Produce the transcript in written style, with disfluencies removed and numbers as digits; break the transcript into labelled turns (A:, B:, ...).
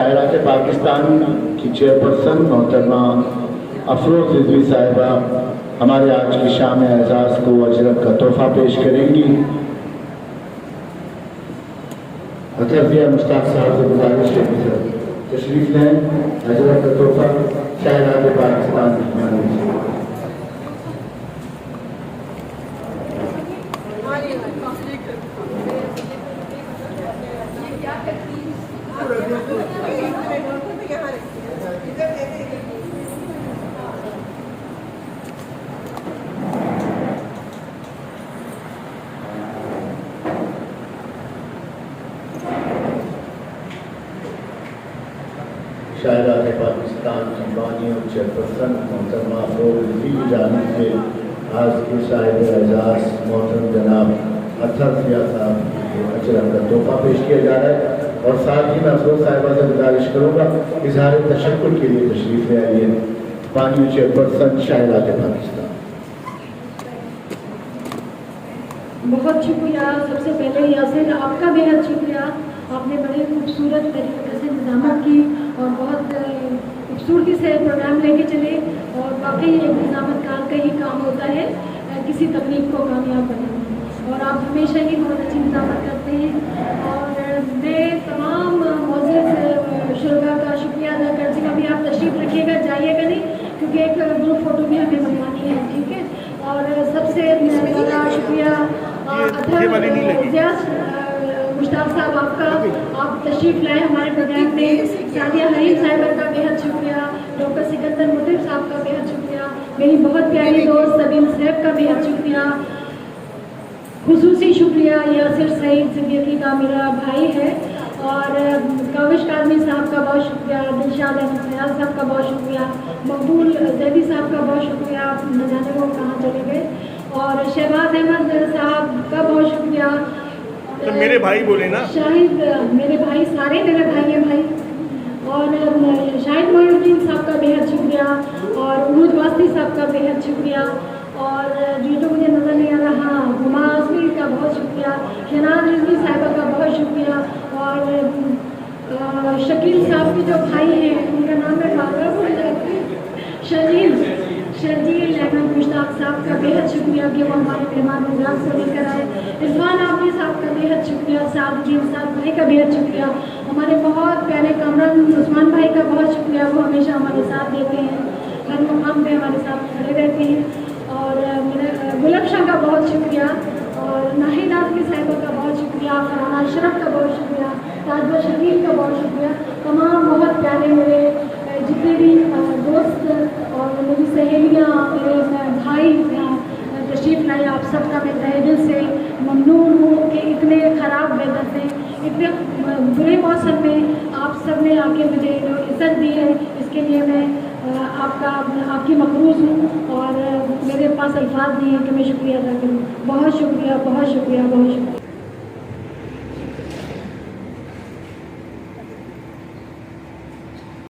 A: खैरात पाकिस्तान की चेयरपर्सन मोहतरमा अफरोज रिजवी साहिबा हमारे आज की शाम एजाज को अजरक का तोहफा पेश करेंगी। अतरफिया मुश्ताक साहब से गुजारिश है कि सर तशरीफ लें, अजरक का तोहफा खैरात पाकिस्तान की मानी। शायरात पाकिस्तान की बानी और चेयरपर्सन मोहतरमा अफरोज रिजवी की जानिब से आज के साहिब एजाज मोहतरम जनाब अतरफिया साहब को अजरक का तोहफा पेश किया जा रहा है। और साथ ही मैं अफरोज साहिबा से गुजारिश करूँगा इजहार तशक्कुर के लिए तशरीफ ले आइए। बानी और चेयरपर्सन शायरात पाकिस्तान।
B: बहुत शुक्रिया। सबसे पहले यासिर आपका बेहद शुक्रिया। आपने बड़े खूबसूरत तरीके से निज़ामत की और बहुत खूबसूरती से प्रोग्राम लेके चले और वाकई एक निज़ामतकार का ही काम होता है किसी तकनीक को कामयाब बनाना, और आप हमेशा ही बहुत अच्छी निज़ामत करते हैं। और मैं तमाम मौजूद शुरा का शुक्रिया अदा करती हूँ। अभी आप तशरीफ़ रखिएगा, जाइएगा नहीं, क्योंकि एक ग्रुप फ़ोटो भी हमें बनवानी है, ठीक है। और सबसे बड़ा शुक्रिया मुश्ताक साहब आपका, आप तशरीफ़ लाए हमारे प्रोग्राम में। सादिया हरीम साहिबा का बेहद शुक्रिया, डॉक्टर सिकंदर मुतीब साहब का बेहद शुक्रिया, मेरी बहुत प्यारी दोस्त सबीन सैफ का बेहद शुक्रिया, खुसूसी शुक्रिया यासिर सईद सिद्दीकी का, मेरा भाई है। और काविश कादमी साहब का बहुत शुक्रिया, दिलशाद अहमद फयाज साहब का बहुत शुक्रिया, मकबूल जैदी साहब का बहुत शुक्रिया, न जाने वो कहाँ चले गए। और शहबाज अहमद साहब का बहुत शुक्रिया।
C: तो मेरे भाई बोले ना,
B: शाहिद मेरे भाई, सारे मेरे भाई हैं भाई। और शाहिद मोइनुद्दीन साहब का बेहद शुक्रिया, और उरूज वास्ती साहब का बेहद शुक्रिया। और जो मुझे नज़र नहीं आ रहा, हुमा आज़मी का बहुत शुक्रिया, शहनाज रिजवी साहिबा का बहुत शुक्रिया। और शकील साहब के जो भाई हैं उनका नाम मैं बार-बार भूल जाती हूँ, शर्जील अहमद मुश्ताक साहब का बेहद शुक्रिया कि वो हमारे मेहमान गुजरात से लेकर आए। इरफान आफरी साहब का बेहद शुक्रिया, सादुद्दीन साहब भाई का बेहद शुक्रिया, हमारे बहुत प्यारे कामरान उस्मान भाई का बहुत शुक्रिया, वो हमेशा हमारे साथ देते हैं, हर मुकाम पे हमारे साथ खड़े रहते हैं। और मेरा गुलबशाह का बहुत शुक्रिया, और नाहिद आज़मी साहिबा का बहुत शुक्रिया, फरहाना अशरफ का बहुत शुक्रिया, ताजवा शकील का बहुत शुक्रिया। तमाम बहुत प्यारे मेरे जितने भी दोस्त और मेरी सहेलियाँ, मेरे भाई तशरीफ़ लाए, आप सबका मैं तहे दिल से ममनून हूँ कि इतने ख़राब वेदर में, इतने बुरे मौसम में आप सब ने आके मुझे इज़्ज़त दी है, इसके लिए मैं आपकी मक़रूज़ हूँ। और मेरे पास अल्फाज नहीं है कि मैं शुक्रिया अदा करूँ। बहुत शुक्रिया, बहुत शुक्रिया, बहुत शुक्रिया।